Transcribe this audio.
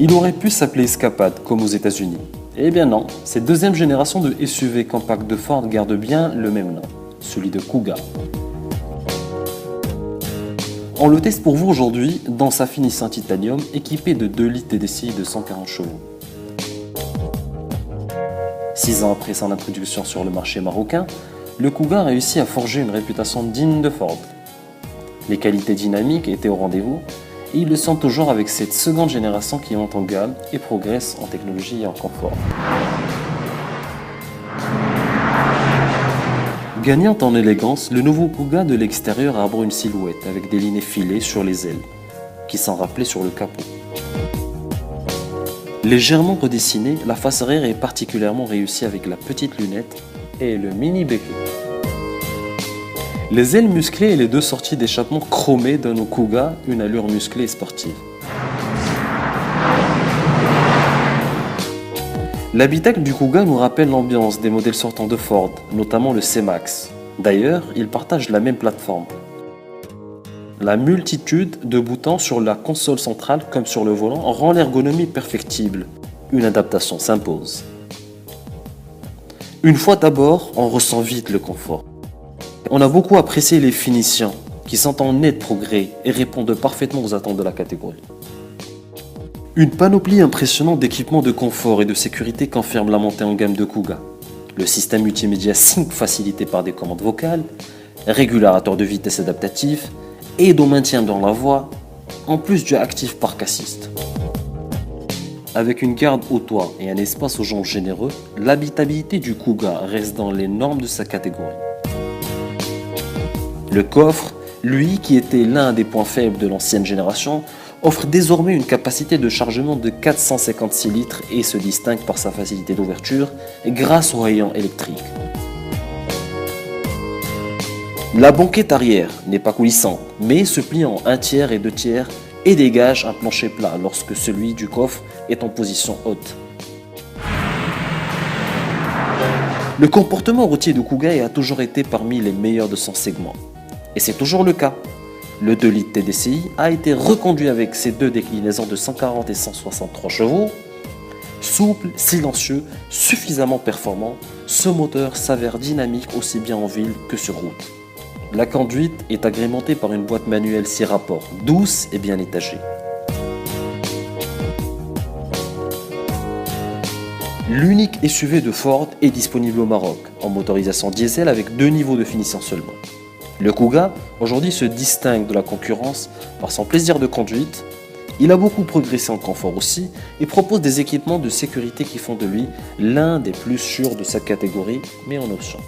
Il aurait pu s'appeler Escapade, comme aux États-Unis. Eh bien non, cette deuxième génération de SUV compact de Ford garde bien le même nom, celui de Kuga. On le teste pour vous aujourd'hui dans sa finition titanium équipée de 2 litres TDCi de 140 chevaux. 6 ans après son introduction sur le marché marocain, le Kuga a réussi à forger une réputation digne de Ford. Les qualités dynamiques étaient au rendez-vous et ils le sont toujours avec cette seconde génération qui monte en gamme et progresse en technologie et en confort. Gagnant en élégance, le nouveau Kuga de l'extérieur arbore une silhouette avec des lignes effilées sur les ailes, qui sont rappelées sur le capot. Légèrement redessinée, la face arrière est particulièrement réussie avec la petite lunette et le mini béquet. Les ailes musclées et les 2 sorties d'échappement chromées donnent au Kuga une allure musclée et sportive. L'habitacle du Kuga nous rappelle l'ambiance des modèles sortants de Ford, notamment le C-Max. D'ailleurs, ils partagent la même plateforme. La multitude de boutons sur la console centrale comme sur le volant rend l'ergonomie perfectible. Une adaptation s'impose. Une fois d'abord, on ressent vite le confort. On a beaucoup apprécié les finitions, qui sont en net progrès et répondent parfaitement aux attentes de la catégorie. Une panoplie impressionnante d'équipements de confort et de sécurité confirme la montée en gamme de Kuga. Le système multimédia Sync facilité par des commandes vocales, régulateur de vitesse adaptatif, aide au maintien dans la voie, en plus du Active Park Assist. Avec une garde au toit et un espace aux jambes généreux, l'habitabilité du Kuga reste dans les normes de sa catégorie. Le coffre, lui qui était l'un des points faibles de l'ancienne génération, offre désormais une capacité de chargement de 456 litres et se distingue par sa facilité d'ouverture grâce au rayon électrique. La banquette arrière n'est pas coulissante, mais se plie en 1/3 et 2/3 et dégage un plancher plat lorsque celui du coffre est en position haute. Le comportement routier de Kuga a toujours été parmi les meilleurs de son segment. Et c'est toujours le cas. Le 2 litres TDCi a été reconduit avec ses 2 déclinaisons de 140 et 163 chevaux. Souple, silencieux, suffisamment performant, ce moteur s'avère dynamique aussi bien en ville que sur route. La conduite est agrémentée par une boîte manuelle 6 rapports, douce et bien étagée. L'unique SUV de Ford est disponible au Maroc, en motorisation diesel avec 2 niveaux de finition seulement. Le Kuga, aujourd'hui, se distingue de la concurrence par son plaisir de conduite. Il a beaucoup progressé en confort aussi et propose des équipements de sécurité qui font de lui l'un des plus sûrs de sa catégorie, mais en option.